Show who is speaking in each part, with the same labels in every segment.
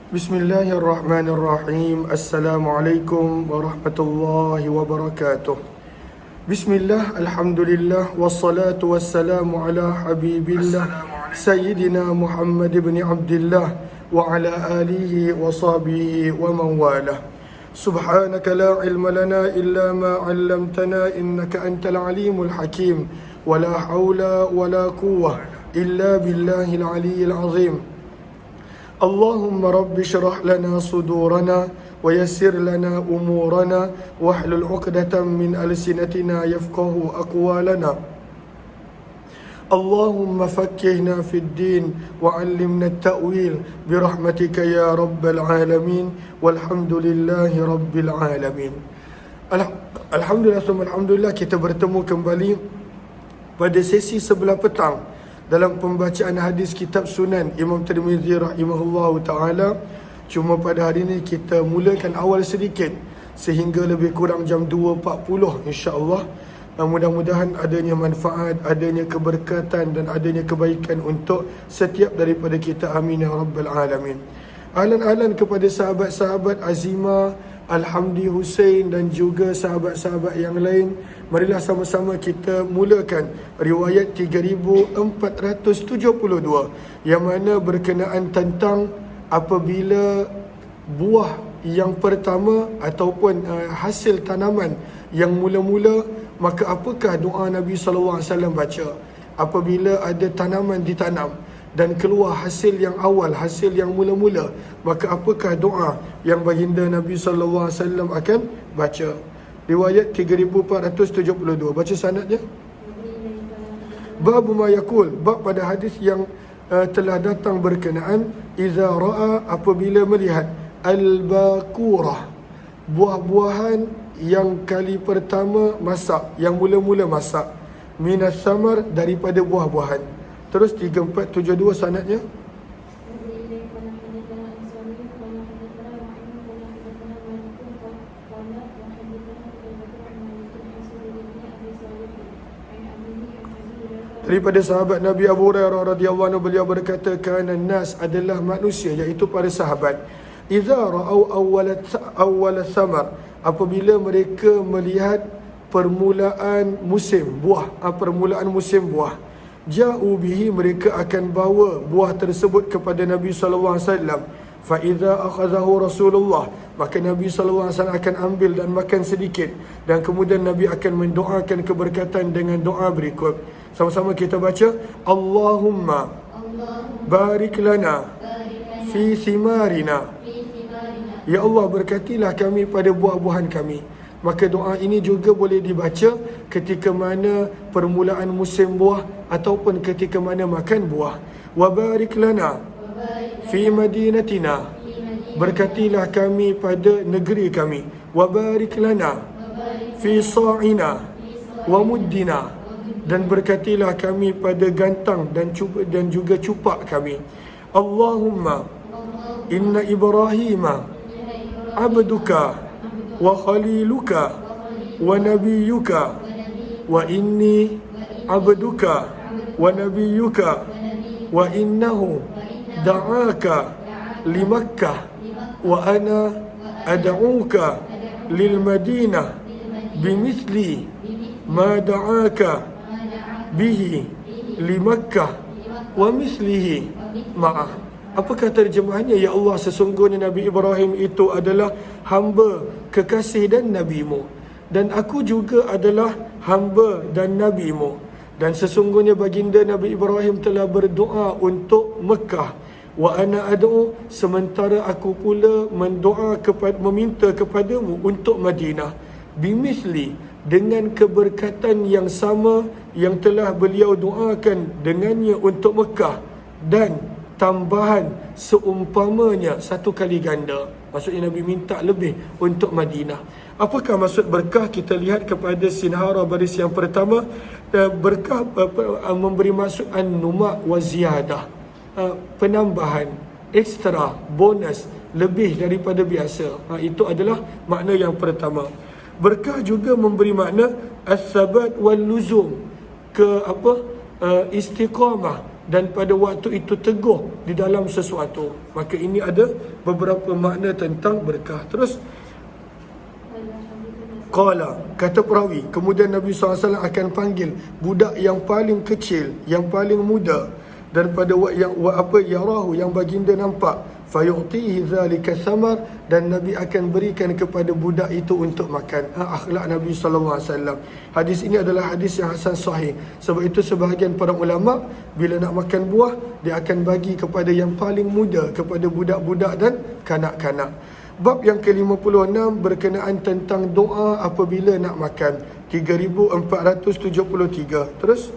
Speaker 1: Bismillahirrahmanirrahim. Assalamualaikum warahmatullahi wabarakatuh. Bismillah, alhamdulillah, wassalatu wassalamu ala habibillah Sayyidina Muhammad ibn Abdullah wa ala alihi wa sahbihi wa man walah. Subhanaka la ilma lana illa ma 'allamtana innaka antal alimul hakim. Wa la hawla wa la quwwah illa billahil aliyyil azim. Allahumma rabbi syrah lana sudurana wa yassir lana umurana wahlul 'uqdatam min alsinatina yafqahu aqwalana. Allahumma fakkihna fid din wa 'allimna at-ta'wil bi rahmatika ya rabbal alamin walhamdulillahi rabbil alamin. Alhamdulillah, kita bertemu kembali pada sesi sebelah petang dalam pembacaan hadis kitab Sunan Imam Tirmizi rahimahullahu ta'ala. Cuma pada hari ini kita mulakan awal sedikit sehingga lebih kurang jam 2.40 insya-Allah. Mudah-mudahan adanya manfaat, adanya keberkatan dan adanya kebaikan untuk setiap daripada kita, amin ya rabbal alamin. Ahlan-ahlan kepada sahabat-sahabat Azimah, Alhamdi Hussein dan juga sahabat-sahabat yang lain. Marilah sama-sama kita mulakan riwayat 3472 yang mana berkenaan tentang apabila buah yang pertama ataupun hasil tanaman yang mula-mula, maka apakah doa Nabi SAW baca apabila ada tanaman ditanam dan keluar hasil yang awal, hasil yang mula-mula, maka apakah doa yang baginda Nabi SAW akan baca. Riwayat 3472. Baca sanadnya. Bab ma yaqul, bab pada hadis yang telah datang berkenaan iza ra'a, apabila melihat al-baqurah, buah-buahan yang kali pertama masak, yang mula-mula masak, minas samar, daripada buah-buahan. Terus 3472 sanadnya. Daripada sahabat Nabi Abu Hurairah radhiyallahu anhu, beliau berkata, kana nas, adalah manusia, iaitu para sahabat, idza ra'au awwal samar, apabila mereka melihat permulaan musim buah, ja'u bihi, mereka akan bawa buah tersebut kepada Nabi sallallahu alaihi wasallam. Fa idza akhadhahu Rasulullah, maka Nabi sallallahu alaihi wasallam akan ambil dan makan sedikit, dan kemudian Nabi akan mendoakan keberkatan dengan doa berikut. Sama-sama kita baca, Allahumma barik lana fi thimarina. Ya Allah, berkatilah kami pada buah-buahan kami. Maka doa ini juga boleh dibaca ketika mana permulaan musim buah ataupun ketika mana makan buah. Wa barik lana fi madinatina, berkatilah kami pada negeri kami. Wa barik lana fi sa'ina wa muddina, dan berkatilah kami pada gantang dan juga cupak kami. Allahumma inna Ibrahima abduka wa khaliluka wa nabiyyuka wa inni abduka wa nabiyyuka wa innahu da'aka li Makkah wa ana ad'uka lil Madinah bimithli ma da'aka bihi li Makkah wa mislihi ma'ah. Apakah terjemahannya? Ya Allah, sesungguhnya Nabi Ibrahim itu adalah hamba kekasih dan nabimu, dan aku juga adalah hamba dan nabimu, dan sesungguhnya baginda Nabi Ibrahim telah berdoa untuk Mekah. Wa ana ad'u, sementara aku pula meminta kepadamu untuk Madinah. Bimisli, dengan keberkatan yang sama yang telah beliau doakan dengannya untuk Mekah, dan tambahan seumpamanya satu kali ganda. Maksudnya Nabi minta lebih untuk Madinah. Apakah maksud berkah? Kita lihat kepada sinhara baris yang pertama. Berkah memberi maksud an-numa wa ziyadah, penambahan, ekstra, bonus, lebih daripada biasa. Itu adalah makna yang pertama. Berkah juga memberi makna as-sabat wal luzum, istiqamah dan pada waktu itu teguh di dalam sesuatu. Maka ini ada beberapa makna tentang berkah. Terus qala, kata perawi, kemudian Nabi SAW akan panggil budak yang paling kecil, yang paling muda, dan pada yarahu, yang baginda nampak, fayu'tihi dhalika thamar, dan Nabi akan berikan kepada budak itu untuk makan. Akhlak Nabi SAW. Hadis ini adalah hadis yang hasan sahih. Sebab itu sebahagian para ulama bila nak makan buah, dia akan bagi kepada yang paling muda, kepada budak-budak dan kanak-kanak. Bab yang ke-56 berkenaan tentang doa apabila nak makan. 3473. Terus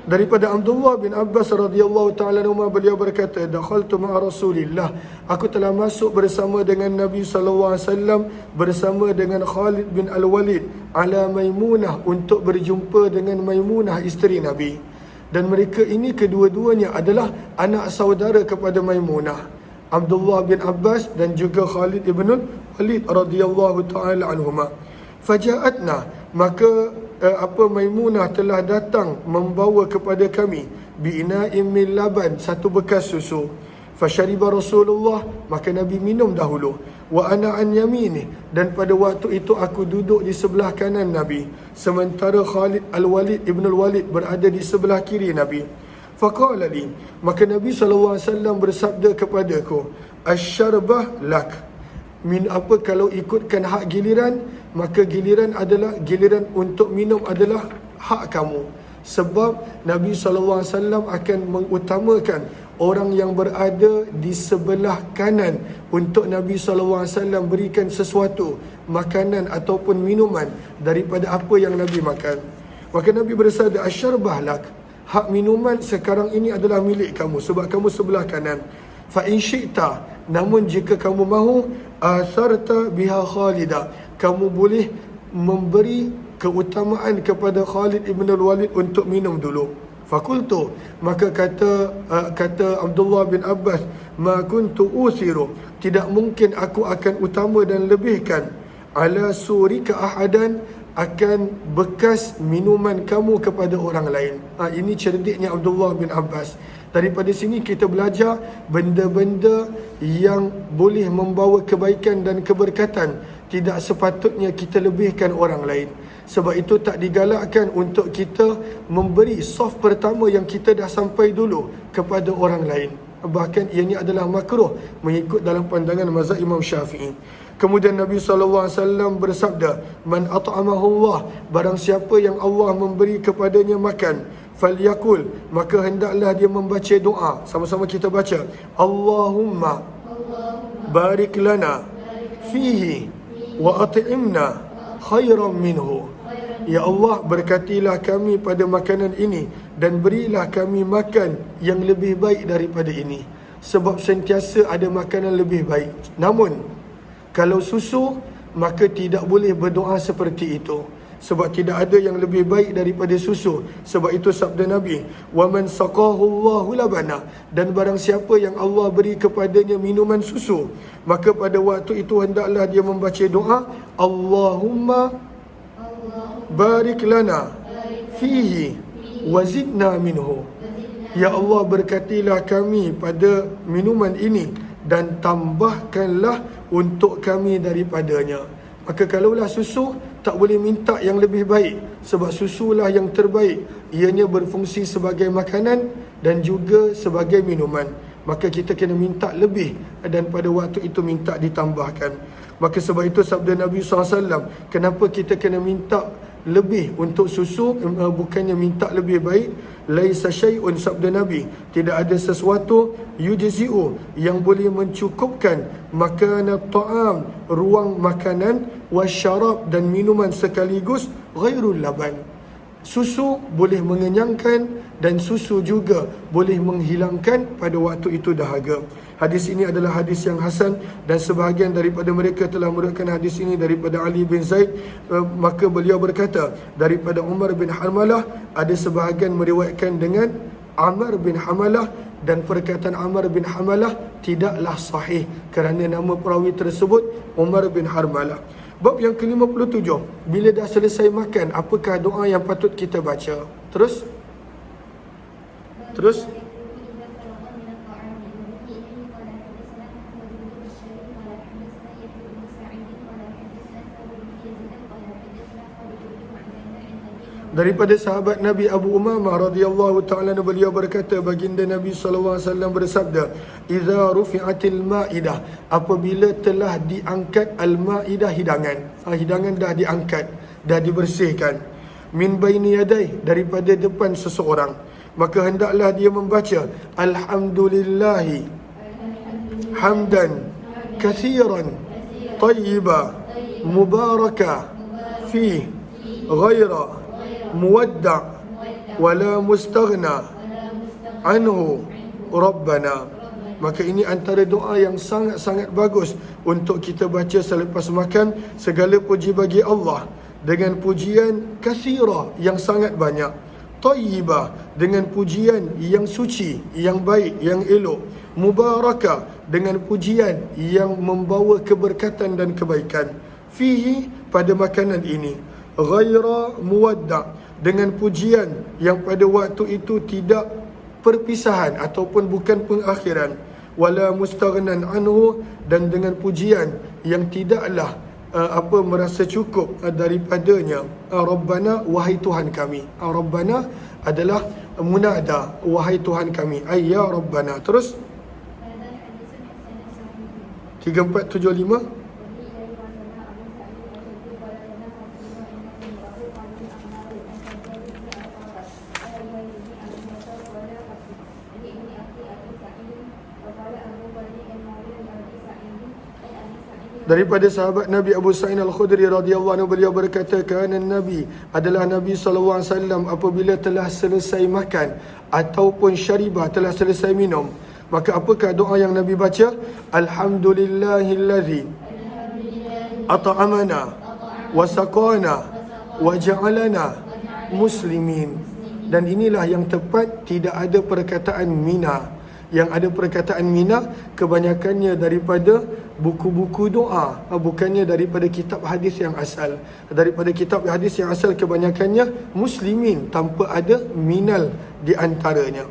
Speaker 1: daripada Abdullah bin Abbas radhiyallahu taala anhu, beliau berkata, dakhaltu ma'a Rasulillah, aku telah masuk bersama dengan Nabi sallallahu alaihi wasallam, bersama dengan Khalid bin Al-Walid ala Maimunah, untuk berjumpa dengan Maimunah isteri Nabi, dan mereka ini kedua-duanya adalah anak saudara kepada Maimunah, Abdullah bin Abbas dan juga Khalid bin Al-Walid radhiyallahu taala anhuma. Faja'atna, maka Maimunah telah datang membawa kepada kami bi'ina'im min laban, satu bekas susu. Fasyariba Rasulullah, maka Nabi minum dahulu. Wa ana an yamini, dan pada waktu itu aku duduk di sebelah kanan Nabi, sementara Khalid Al-Walid Ibn Al-Walid berada di sebelah kiri Nabi. Faqala li, maka Nabi SAW bersabda kepadaku, asyarbah lak, kalau ikutkan hak giliran, maka giliran untuk minum adalah hak kamu. Sebab Nabi SAW akan mengutamakan orang yang berada di sebelah kanan untuk Nabi SAW berikan sesuatu, makanan ataupun minuman daripada apa yang Nabi makan. Maka Nabi bersabda, asyarbah lak, hak minuman sekarang ini adalah milik kamu sebab kamu sebelah kanan. Fa in syi'ta, namun jika kamu mahu, atharta biha Khalida, kamu boleh memberi keutamaan kepada Khalid ibn al-Walid untuk minum dulu. Fakultu, maka kata Abdullah bin Abbas, ma kuntu uthiru, tidak mungkin aku akan utama dan lebihkan ala surika ahadan, akan bekas minuman kamu kepada orang lain. Ini cerdiknya Abdullah bin Abbas. Daripada sini kita belajar benda-benda yang boleh membawa kebaikan dan keberkatan tidak sepatutnya kita lebihkan orang lain. Sebab itu tak digalakkan untuk kita memberi soft pertama yang kita dah sampai dulu kepada orang lain. Bahkan ianya adalah makruh mengikut dalam pandangan mazhab Imam Syafi'i. Kemudian Nabi SAW bersabda, man at'amahu Allah, barang siapa yang Allah memberi kepadanya makan, falyakul, maka hendaklah dia membaca doa. Sama-sama kita baca, Allahumma barik lana fihi wa at'imna khairan minhu. Ya Allah, berkatilah kami pada makanan ini dan berilah kami makan yang lebih baik daripada ini. Sebab sentiasa ada makanan lebih baik. Namun kalau susu, maka tidak boleh berdoa seperti itu. Sebab tidak ada yang lebih baik daripada susu. Sebab itu sabda Nabi, وَمَنْ سَقَاهُ اللَّهُ لَبَنَا, dan barang siapa yang Allah beri kepadanya minuman susu, maka pada waktu itu hendaklah dia membaca doa, Allahumma barik lana fihi wazidna minhu. Ya Allah, berkatilah kami pada minuman ini dan tambahkanlah untuk kami daripadanya. Maka kalaulah susu, tak boleh minta yang lebih baik, sebab susulah yang terbaik. Ianya berfungsi sebagai makanan dan juga sebagai minuman. Maka kita kena minta lebih, dan pada waktu itu minta ditambahkan. Maka sebab itu sabda Nabi SAW, kenapa kita kena minta lebih untuk susu, bukannya minta lebih baik. Laisa syai'un, sabda Nabi, tidak ada sesuatu yujzi'u, yang boleh mencukupkan makanan ta'am, ruang makanan, wasyarab, dan minuman sekaligus, ghairul laban. Susu boleh mengenyangkan dan susu juga boleh menghilangkan pada waktu itu dahaga. Hadis ini adalah hadis yang hasan dan sebahagian daripada mereka telah meriwayatkan hadis ini daripada Ali bin Zaid. Maka beliau berkata, daripada Umar bin Hamalah, ada sebahagian meriwayatkan dengan Amr bin Hamalah, dan perkataan Amr bin Hamalah tidaklah sahih kerana nama perawi tersebut Umar bin Harmalah. Bab yang ke-57, bila dah selesai makan, apakah doa yang patut kita baca? Terus daripada sahabat Nabi Abu Umamah radhiyallahu taala beliau berkata, baginda Nabi sallallahu alaihi wasallam bersabda, "Idza rufi'atil ma'idah", apabila telah diangkat al-ma'idah, hidangan dah diangkat, dah dibersihkan, min baini yadai, daripada depan seseorang, maka hendaklah dia membaca alhamdulillahi hamdan kathiran tayyiba mubaraka fi ghaira muwadda' wala mustaghna anhu rabbana. Maka ini antara doa yang sangat-sangat bagus untuk kita baca selepas makan. Segala puji bagi Allah dengan pujian kathira, yang sangat banyak, tayyibah, dengan pujian yang suci, yang baik, yang elok, mubarakah, dengan pujian yang membawa keberkatan dan kebaikan, fihi, pada makanan ini, ghaira muwadda', dengan pujian yang pada waktu itu tidak perpisahan ataupun bukan pengakhiran, wala mustaghnan anhu, dan dengan pujian yang tidaklah merasa cukup daripadanya. Rabbana, wahai Tuhan kami. Rabbana adalah munada, wahai Tuhan kami, ay ya Rabbana. Terus 3475. Daripada sahabat Nabi Abu Sa'id Al-Khudri radhiyallahu anhu, beliau berkata, kerana Nabi adalah Nabi sallallahu alaihi wasallam apabila telah selesai makan ataupun syaribah, telah selesai minum, maka apakah doa yang Nabi baca? Alhamdulillahillazi at'amana wa saqana wa ja'alana muslimin. Dan inilah yang tepat, tidak ada perkataan mina. Yang ada perkataan mina kebanyakannya daripada buku-buku doa, bukannya daripada kitab hadis yang asal. Daripada kitab hadis yang asal kebanyakannya muslimin, tanpa ada minal di antaranya.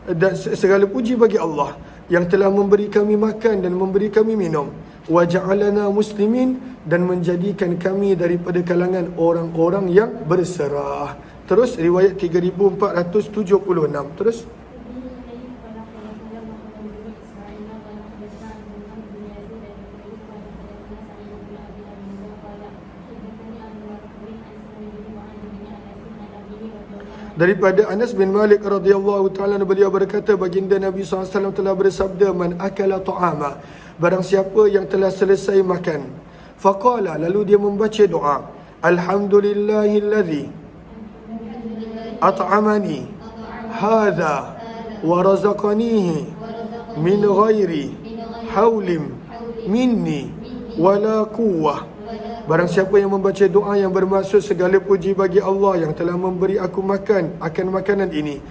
Speaker 1: Dan segala puji bagi Allah yang telah memberi kami makan dan memberi kami minum, wa ja'alana muslimin, dan menjadikan kami daripada kalangan orang-orang yang berserah. Terus riwayat 3476. Terus daripada Anas bin Malik radhiyallahu taala, beliau berkata, baginda Nabi SAW telah bersabda, man akala ta'ama, barang siapa yang telah selesai makan, faqala, lalu dia membaca doa, alhamdulillahillazi at'amani hadha wa razaqanihi min ghairi haulim minni wala quwwah. Barang siapa yang membaca doa yang bermaksud segala puji bagi Allah yang telah memberi aku makan akan makanan ini,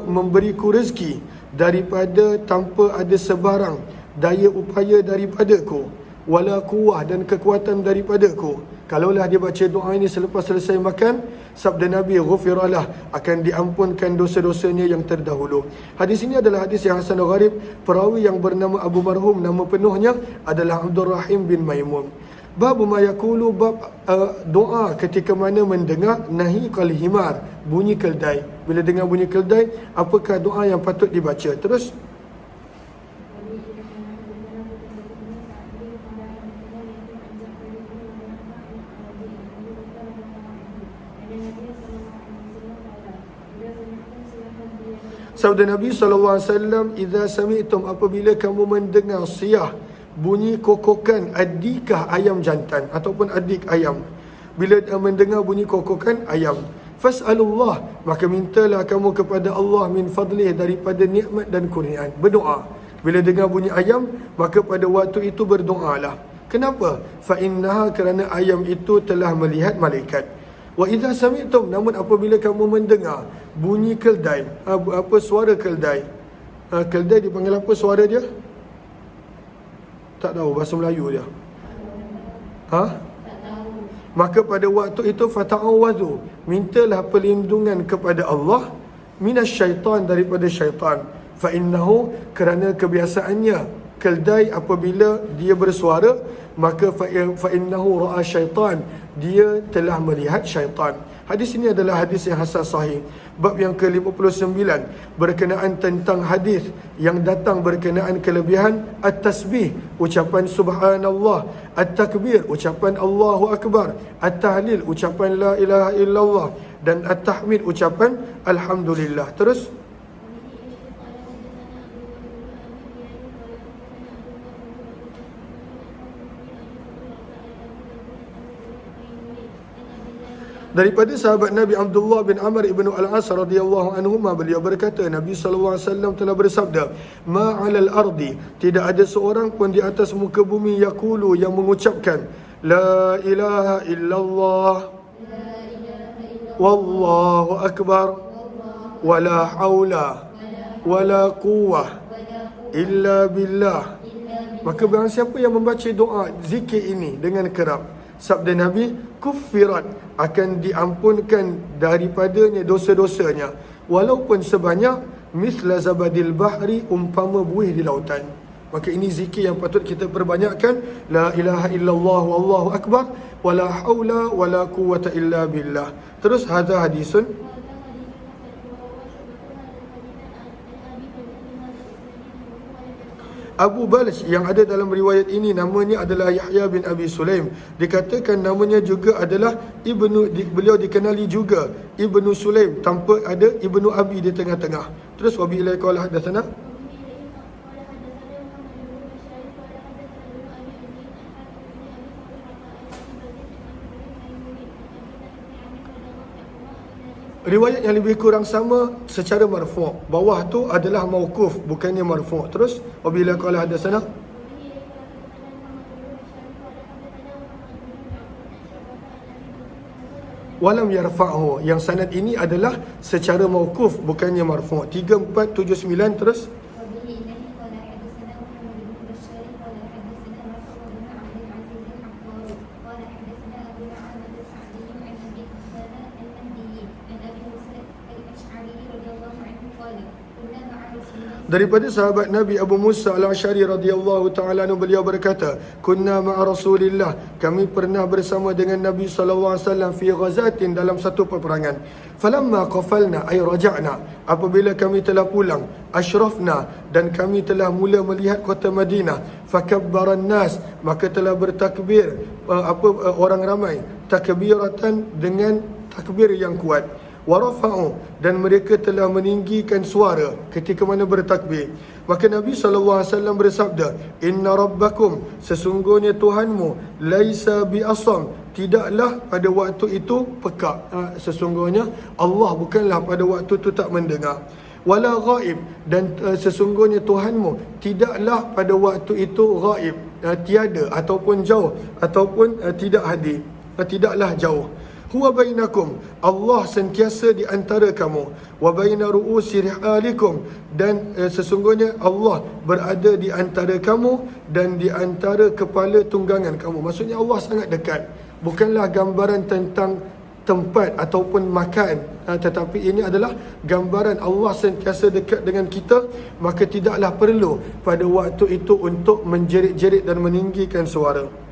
Speaker 1: memberiku rezeki daripada tanpa ada sebarang daya upaya daripadaku, wala quwwah, dan kekuatan daripadaku. Kalaulah dia baca doa ini selepas selesai makan, sabda Nabi, ghufiralah, akan diampunkan dosa-dosanya yang terdahulu. Hadis ini adalah hadis yang hasan gharib. Perawi yang bernama Abu Marhum, nama penuhnya adalah Abdul Rahim bin Maimun. Bab ma yaqulu, bab doa ketika mana mendengar nahiqal himar, bunyi keldai. Bila dengar bunyi keldai, apakah doa yang patut dibaca? Terus sabda Nabi SAW, idza sami'tum, apabila kamu mendengar siyah, bunyi kokokan adikah ayam jantan ataupun adik ayam, bila mendengar bunyi kokokan ayam, fas'alullah, maka mintalah kamu kepada Allah, min fadlih, daripada nikmat dan kurniaan. Berdoa bila dengar bunyi ayam, maka pada waktu itu berdoalah. Kenapa? Fa innaha, kerana ayam itu telah melihat malaikat. Wa idza sami'tum, namun apabila kamu mendengar bunyi keldai, suara keldai, Keldai dipanggil apa suara dia? Tak tahu bahasa Melayu dia. Maka pada waktu itu fata'awwadhu, mintalah perlindungan kepada Allah minasyaitan, daripada syaitan. Fa innahu, kerana kebiasaannya keldai apabila dia bersuara, maka fa innahu ra'a syaitan, dia telah melihat syaitan. Hadis ini adalah hadis yang hasan sahih. Bab yang ke-59 berkenaan tentang hadis yang datang berkenaan kelebihan at-tasbih, ucapan subhanallah, at-takbir, ucapan Allahu akbar, at-tahlil, ucapan la ilaha illallah, dan at-tahmid, ucapan alhamdulillah. Terus daripada sahabat Nabi Abdullah bin Amr ibn al-As radhiyallahu anhuma, beliau berkata, Nabi SAW telah bersabda, ma 'alal ardi, tidak ada seorang pun di atas muka bumi yaqulu, yang mengucapkan la ilaha illallah wallahu akbar wala haula wala quwwah illa billah. Maka barang siapa yang membaca doa zikir ini dengan kerap, sabda Nabi, kuffirat, akan diampunkan daripadanya dosa-dosanya, walaupun sebanyak misla zabadil bahri, umpama buih di lautan. Maka ini zikir yang patut kita perbanyakkan. La ilaha illallah wallahu akbar wala haula wala quwwata illa billah. Terus hadza hadisun Abu Balj, yang ada dalam riwayat ini namanya adalah Yahya bin Abi Sulaim. Dikatakan namanya juga adalah beliau dikenali juga Ibnu Sulaim, tanpa ada Ibnu Abi di tengah-tengah. Terus wa bi ilai qala hadatsana riwayat yang lebih kurang sama secara marfu'. Bawah tu adalah mauquf, bukannya marfu'. Terus wabila qala hadatsana walam yarfa'hu, yang sanad ini adalah secara mauquf, bukannya marfu'. 3479. Terus daripada sahabat Nabi Abu Musa al-Asy'ari radhiyallahu ta'ala anhu, beliau berkata, kunna ma'a Rasulillah, kami pernah bersama dengan Nabi sallallahu alaihi wasallam fi ghazatin, dalam satu peperangan. Falamma qafalna ay raja'na, apabila kami telah pulang, asyrafna, dan kami telah mula melihat kota Madinah, fakabbaran nas, maka telah bertakbir orang ramai, takbiratan, dengan takbir yang kuat, warafa'u, dan mereka telah meninggikan suara ketika mana bertakbir. Maka Nabi SAW bersabda, inna rabbakum, sesungguhnya Tuhanmu, laisa bi'asam, tidaklah pada waktu itu pekak. Sesungguhnya Allah bukanlah pada waktu itu tak mendengar. Wala ghaib, dan sesungguhnya Tuhanmu tidaklah pada waktu itu ghaib, tiada ataupun jauh, ataupun tidak hadir, tidaklah jauh. Huwa bainakum, Allah sentiasa di antara kamu, wa baina ru'usi rihalikum, dan sesungguhnya Allah berada di antara kamu dan di antara kepala tunggangan kamu. Maksudnya Allah sangat dekat. Bukanlah gambaran tentang tempat ataupun makan, tetapi ini adalah gambaran Allah sentiasa dekat dengan kita. Maka tidaklah perlu pada waktu itu untuk menjerit-jerit dan meninggikan suara.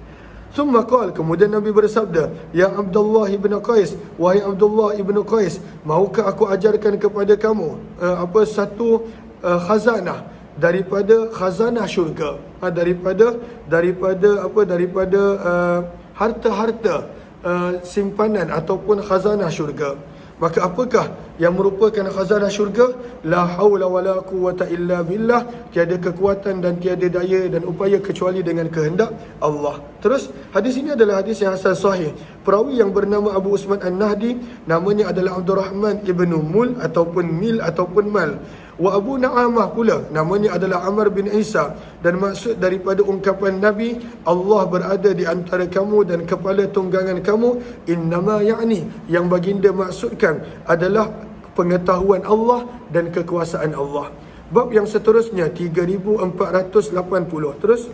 Speaker 1: Thumma qala, kemudian Nabi bersabda, ya Abdullah ibn Qais, wahai Abdullah ibn Qais, maukah aku ajarkan kepada kamu satu khazanah daripada khazanah syurga, daripada harta-harta simpanan ataupun khazanah syurga. Maka apakah yang merupakan khazanah syurga? La haula wala quwwata illa billah, tiada kekuatan dan tiada daya dan upaya kecuali dengan kehendak Allah. Terus hadis ini adalah hadis yang hasan sahih. Perawi yang bernama Abu Usman An-Nahdi, namanya adalah Abdurrahman ibnu Mul ataupun Mil ataupun Mal. Wa Abu Na'amah pula, namanya adalah Amr bin Isa. Dan maksud daripada ungkapan Nabi, Allah berada di antara kamu dan kepala tunggangan kamu, innama ya'ni, yang baginda maksudkan adalah pengetahuan Allah dan kekuasaan Allah. Bab yang seterusnya 3480. Terus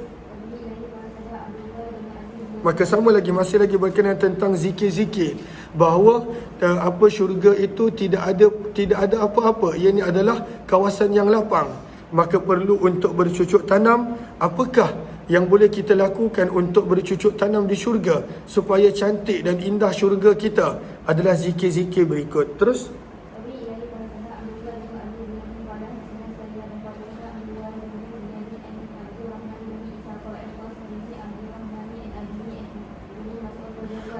Speaker 1: maka sama lagi, masih lagi berkenaan tentang zikir-zikir, bahawa apa syurga itu tidak ada apa-apa, ianya adalah kawasan yang lapang. Maka perlu untuk bercucuk tanam. Apakah yang boleh kita lakukan untuk bercucuk tanam di syurga supaya cantik dan indah syurga kita? Adalah zikir-zikir berikut. Terus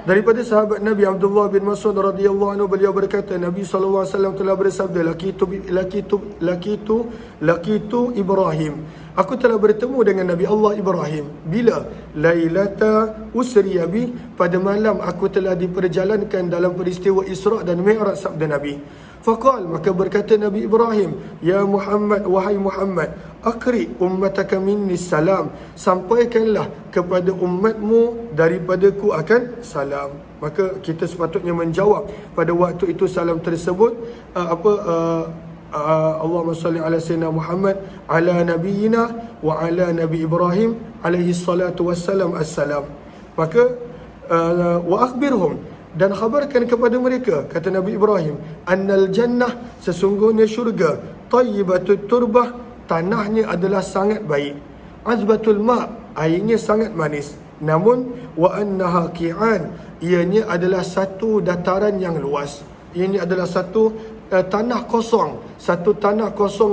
Speaker 1: daripada sahabat Nabi Abdullah bin Mas'ud radhiyallahu anhu, beliau berkata, Nabi SAW telah bersabda, lakitu Ibrahim, aku telah bertemu dengan Nabi Allah Ibrahim. Bila? Lailata usriya bi, pada malam aku telah diperjalankan dalam peristiwa Isra' dan Mi'raj, sabda Nabi. Faqal, maka berkata Nabi Ibrahim, ya Muhammad, wahai Muhammad, akri ummataka minni salam, sampaikanlah kepada umatmu daripadaku akan salam. Maka kita sepatutnya menjawab pada waktu itu salam tersebut, Allahumma salli ala sayyidina Muhammad ala nabiyyina wa ala nabi Ibrahim alaihi salatu wassalam assalam. Maka wa akhbirhum, dan khabarkan kepada mereka, kata Nabi Ibrahim, annal jannah, sesungguhnya syurga, tayyibatut turbah, tanahnya adalah sangat baik, azbatul ma', airnya sangat manis, namun wa annaha qi'an, ianya adalah satu dataran yang luas, ianya adalah satu tanah kosong,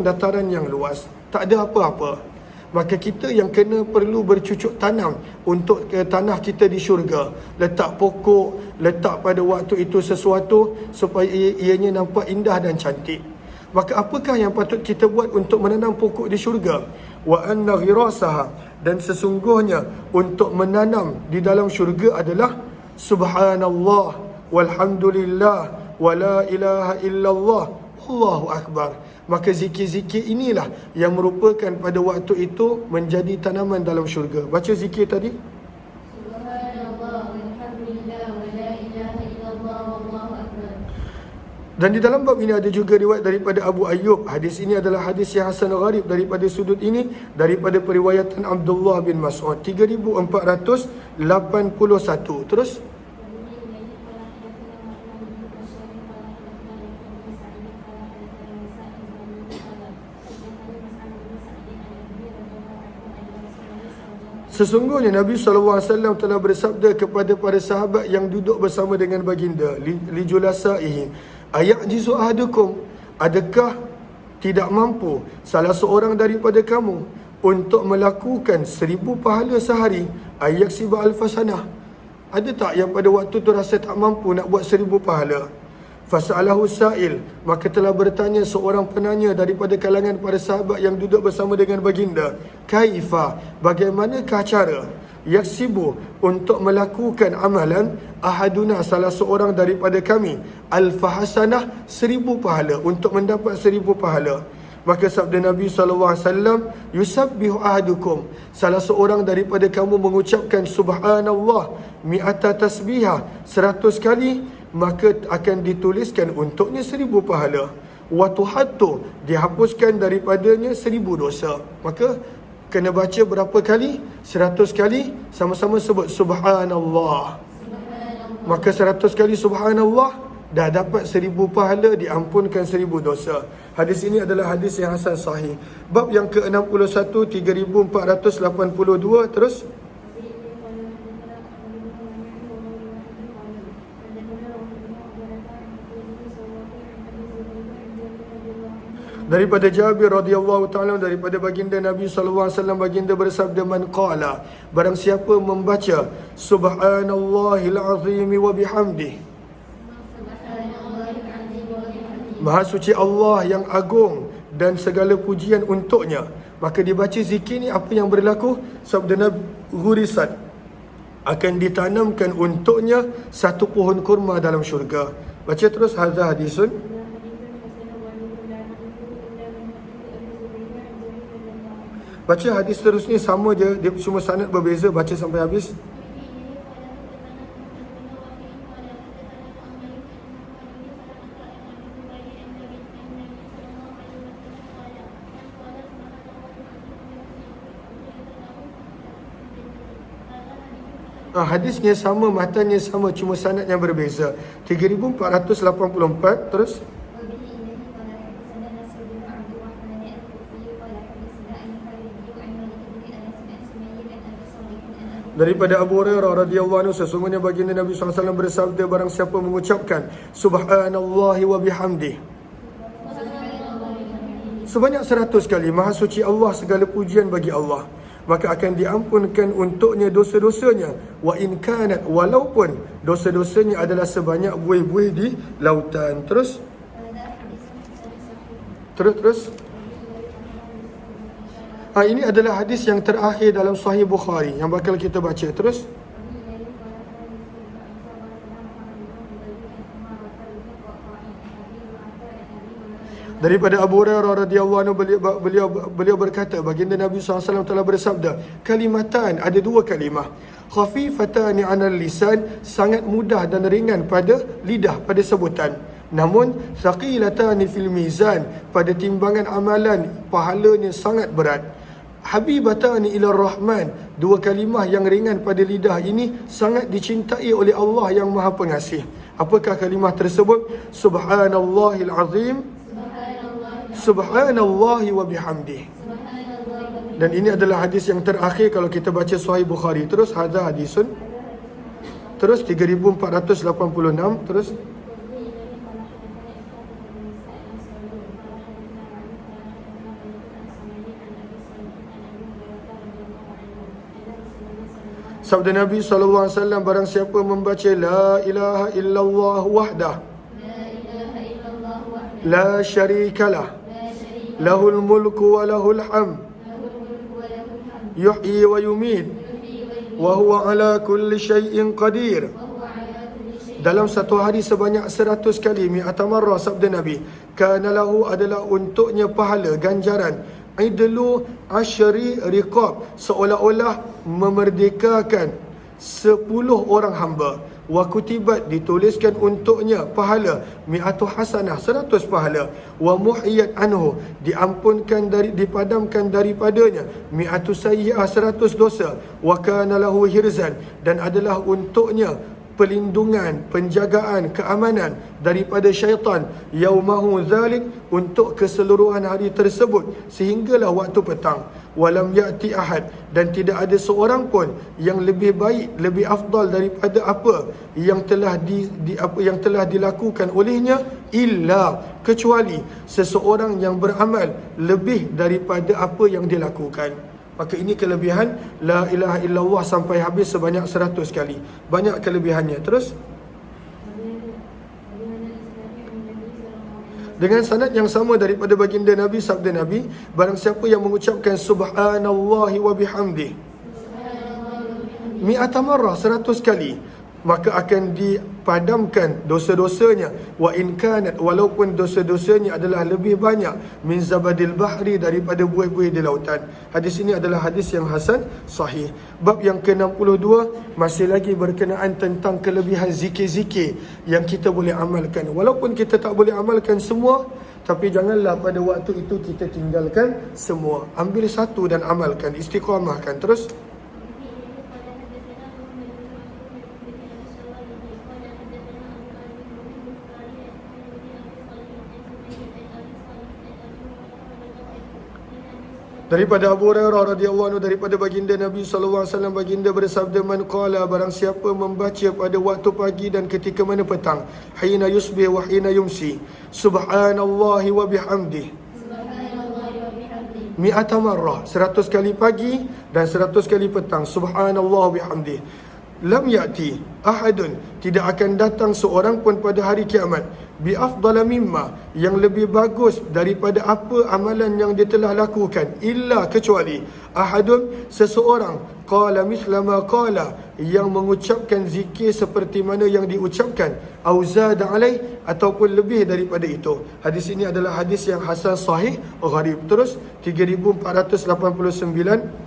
Speaker 1: dataran yang luas, tak ada apa-apa. Maka kita yang kena perlu bercucuk tanam untuk tanah kita di syurga. Letak pokok, letak pada waktu itu sesuatu supaya ianya nampak indah dan cantik. Maka apakah yang patut kita buat untuk menanam pokok di syurga? Wa anna ghirasaha, dan sesungguhnya untuk menanam di dalam syurga adalah subhanallah walhamdulillah wa la ilaha illallah Allahu akbar. Maka zikir-zikir inilah yang merupakan pada waktu itu menjadi tanaman dalam syurga. Baca zikir tadi.
Speaker 2: Subhanallah walhamdulillah wa la ilaha illallah wallahu akbar.
Speaker 1: Dan di dalam bab ini ada juga riwayat daripada Abu Ayyub. Hadis ini adalah hadis yang hasan gharib daripada sudut ini, daripada periwayatan Abdullah bin Mas'ud 3481. Terus sesungguhnya Nabi SAW telah bersabda kepada para sahabat yang duduk bersama dengan baginda, li julasaihi, ayajizu ahadukum, adakah tidak mampu salah seorang daripada kamu untuk melakukan 1000 pahala sehari, ayaksiba alfasanah? Ada tak yang pada waktu tu rasa tak mampu nak buat 1000 pahala? Fas'alahu sa'il, maka telah bertanya seorang penanya daripada kalangan para sahabat yang duduk bersama dengan baginda, kaifa, bagaimanakah cara, yaksibu, untuk melakukan amalan, ahaduna, salah seorang daripada kami, alfahasanah, 1000 pahala, untuk mendapat 1000 pahala. Maka sabda Nabi SAW, yusabbihu ahadukum, salah seorang daripada kamu mengucapkan subhanallah mi'ata tasbihah, 100 kali, maka akan dituliskan untuknya 1000 pahala. Wa tuhattu, dihapuskan daripadanya 1000 dosa. Maka kena baca berapa kali? 100 kali, sama-sama sebut subhanallah. Maka 100 kali subhanallah, dah dapat 1000 pahala, diampunkan 1000 dosa. Hadis ini adalah hadis yang hasan sahih. Bab yang ke-61 3482. Terus daripada Jabir radhiyallahu ta'ala, daripada baginda Nabi SAW, baginda bersabda, man qala, barang siapa membaca subhanallahil azim wa bihamdih, maha suci Allah yang agung dan segala pujian untuknya, maka dibaca zikir ni, apa yang berlaku? Sabda Nabi, ghurisat, akan ditanamkan untuknya satu pohon kurma dalam syurga. Baca terus, hadza hadisun. Baca hadis terusnya sama je, dia cuma sanad berbeza, baca sampai habis. Hadisnya sama, matanya sama, cuma sanad yang berbeza. 3484. Terus
Speaker 2: وبه إليه قال حدثنا نصر بن عبد الرحمن الكوفي قال حدثنا أبي الخليلي عن مالك بن أنس عن سمي عن أبي صالح عن أبي
Speaker 1: daripada Abu Hurairah radhiyallahu anhu, sesungguhnya baginda Nabi SAW bersabda, barang siapa mengucapkan subhanallahi wa bihamdih sebanyak 100 kali, maha suci Allah, segala pujian bagi Allah, maka akan diampunkan untuknya dosa-dosanya. Wa in kanat, walaupun dosa-dosanya adalah sebanyak buih-buih di lautan. Terus ini adalah hadis yang terakhir dalam Sahih Bukhari yang bakal kita baca. Terus daripada Abu Hurairah radhiyallahu anhu, beliau berkata, baginda Nabi SAW telah bersabda, kalimatan, ada dua kalimah, khafifatani 'alal lisan, sangat mudah dan ringan pada lidah, pada sebutan, namun thaqilatani fil mizan, pada timbangan amalan pahalanya sangat berat. Habibatani ila rahman, dua kalimah yang ringan pada lidah ini sangat dicintai oleh Allah yang Maha Pengasih. Apakah kalimah tersebut? Subhanallahil azim, subhanallahi wa bihamdih. Dan ini adalah hadis yang terakhir kalau kita baca Sahih Bukhari. Terus hadza hadisun. Terus 3486. Terus sabda Nabi SAW, barang siapa membaca la ilaha illallah wahdah la syarikalah lahul mulku wa lahul hamd yuhyi wa yumit wa huwa ala kulli syai'in qadir. Dalam satu hari sebanyak 100 kali, mi'ata marrah, sabda Nabi, kana lahu, adalah untuknya pahala, ganjaran, idlu asyri riqab, seolah-olah memerdekakan 10 orang hamba. Wa kutibat, dituliskan untuknya pahala, mi'atu hasanah, 100 pahala. Wa muhiyat anhu, diampunkan dipadamkan daripadanya, mi'atu sayyi'ah, 100 dosa. Wa kana lahu hirzan, dan adalah untuknya pelindungan, penjagaan, keamanan daripada syaitan, yaumahu zalik, untuk keseluruhan hari tersebut sehinggalah waktu petang. Walam ya'ti ahad, dan tidak ada seorang pun yang lebih baik, lebih afdal daripada apa yang telah yang telah dilakukan olehnya, illa, kecuali seseorang yang beramal lebih daripada apa yang dilakukan. Maka ini kelebihan la ilaha illallah sampai habis sebanyak 100 kali. Banyak kelebihannya. Terus dengan sanad yang sama daripada baginda Nabi, sabda Nabi, barang siapa yang mengucapkan subhanallahi wa bihamdih mi'ata marrah, 100 kali, maka akan dipadamkan dosa-dosanya. Wa in kanat, walaupun dosa-dosanya adalah lebih banyak, min zabadil bahri, daripada buih-buih di lautan. Hadis ini adalah hadis yang hasan sahih. Bab yang ke-62 masih lagi berkenaan tentang kelebihan zikir-zikir yang kita boleh amalkan. Walaupun kita tak boleh amalkan semua, tapi janganlah pada waktu itu kita tinggalkan semua. Ambil satu dan amalkan, istiqamahkan. Terus daripada Abu Hurairah radhiyallahu anhu, daripada baginda Nabi SAW, baginda bersabda, man qala, barang siapa membaca pada waktu pagi dan ketika mana petang, hina yusbih wa hina yumsi, subhanallahi wa bihamdih mi'ata marrah, 100 kali pagi dan 100 kali petang, subhanallah wa bihamdih, lam ya'ti ahadun, tidak akan datang seorang pun pada hari kiamat, bi afdala mimma, yang lebih bagus daripada apa amalan yang dia telah lakukan, illa, kecuali, ahadun, seseorang, qala mithla ma qala, yang mengucapkan zikir seperti mana yang diucapkan, au zada alai, ataupun lebih daripada itu. Hadis ini adalah hadis yang hasan sahih gharib. Terus 3489.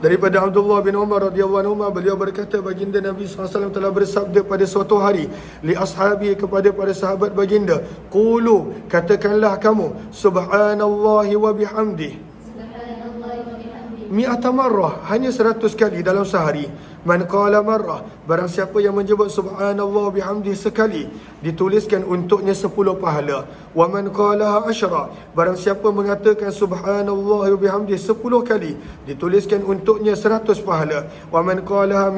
Speaker 1: Daripada Abdullah bin Umar radhiyallahu anhu, beliau berkata, baginda Nabi SAW telah bersabda pada suatu hari li ashabi, kepada para sahabat baginda, qulu, katakanlah kamu, subhanallahi wa bihamdih mi'ata marrah, hanya 100 kali dalam sehari. Man qala marrah, barang siapa yang menyebut subhanallah bihamdi sekali, dituliskan untuknya 10 pahala. Wa man qalaha asyra, barang siapa mengatakan subhanallah bihamdi 10 kali, dituliskan untuknya 100 pahala. Wa man qalaha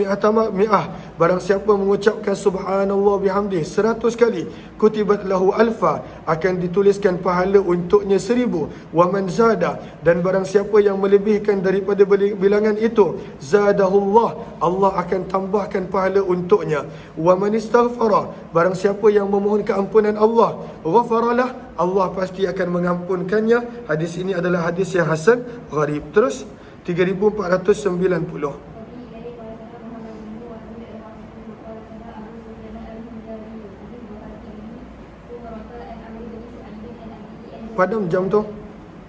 Speaker 1: mi'ah, barang siapa mengucapkan subhanallah bihamdi 100 kali, kutibat lahu alfa, akan dituliskan pahala untuknya 1000. Wa man zada, dan barang siapa yang melebihkan daripada bilangan itu, zadahullah, Allah akan tambahkan pahala untuknya. Wa man istaghfara, barang siapa yang memohon keampunan Allah, ghafaralah, Allah pasti akan mengampunkannya. Hadis ini adalah hadis yang hasan gharib. Terus 3490. Padam jam tu.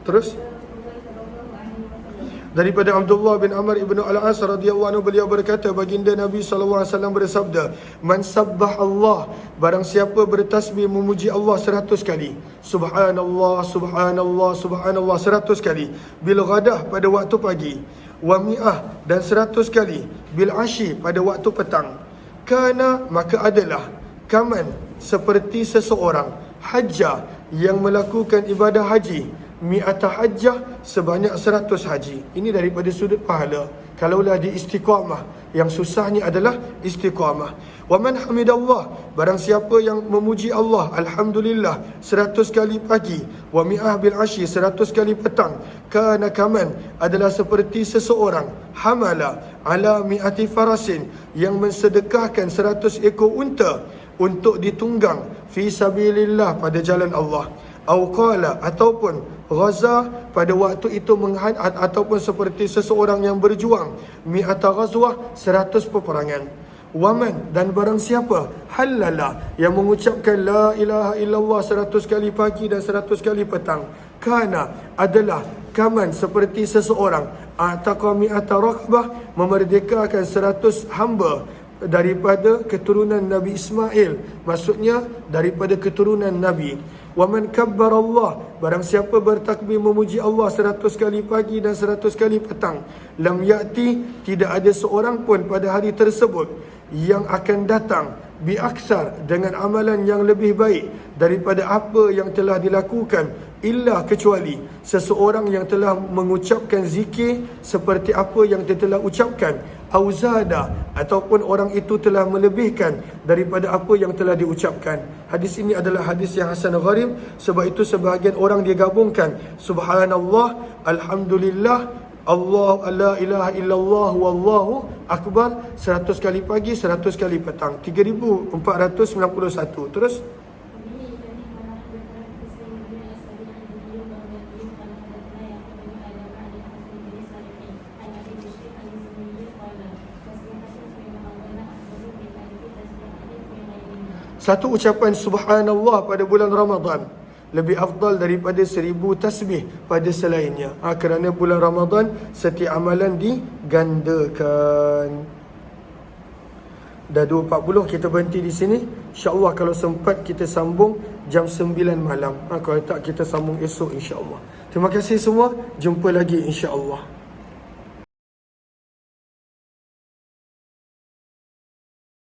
Speaker 1: Terus daripada Abdullah bin Amr ibn al-As radhiyallahu anhu, beliau berkata, baginda Nabi SAW bersabda, man sabbah Allah, barang siapa bertasbih memuji Allah 100 kali, subhanallah, subhanallah, subhanallah 100 kali, bil ghadah, pada waktu pagi, wa mi'ah, dan 100 kali, bil ashi, pada waktu petang, kana, maka adalah, kaman, seperti seseorang, hajjah, yang melakukan ibadah haji, mi'ata hajjah, sebanyak 100 haji. Ini daripada sudut pahala. Kalaulah di istiqamah, yang susahnya adalah istiqamah. Wa man hamidallah, barang siapa yang memuji Allah, alhamdulillah 100 kali pagi, wa mi'ah bil ashi, 100 kali petang, kana kaman, adalah seperti seseorang, hamala ala mi'ati farasin, yang mensedekahkan 100 ekor unta untuk ditunggang fi sabilillah, pada jalan Allah. Au qala, ataupun ghaza, pada waktu itu ataupun seperti seseorang yang berjuang, mi'ata ghazwah, 100 peperangan. Waman, dan barang siapa, halala, yang mengucapkan la ilaha illallah 100 kali pagi dan 100 kali petang, kana, adalah, kaman, seperti seseorang, ataqa mi'ata raqbah, memerdekakan 100 hamba daripada keturunan Nabi Ismail, maksudnya daripada keturunan Nabi. Wa man kabbara Allah, barang siapa bertakbir memuji Allah 100 kali pagi dan 100 kali petang, lam ya'ti, tidak ada seorang pun pada hari tersebut yang akan datang, bi aksar, dengan amalan yang lebih baik daripada apa yang telah dilakukan, illa, kecuali seseorang yang telah mengucapkan zikir seperti apa yang dia telah ucapkan, auzada, ataupun orang itu telah melebihkan daripada apa yang telah diucapkan. Hadis ini adalah hadis yang hasan gharib. Sebab itu sebahagian orang dia gabungkan subhanallah, alhamdulillah, Allah, la ilaha illallah, wallahu akbar 100 kali pagi, 100 kali petang. 3491. Terus satu ucapan subhanallah pada bulan Ramadan lebih afdal daripada 1000 tasbih pada selainnya. Kerana bulan Ramadan setiap amalan digandakan. Dah 2.40, kita berhenti di sini. InsyaAllah kalau sempat kita sambung jam 9 malam. Kalau tak, kita sambung esok insyaAllah. Terima kasih semua. Jumpa lagi insyaAllah.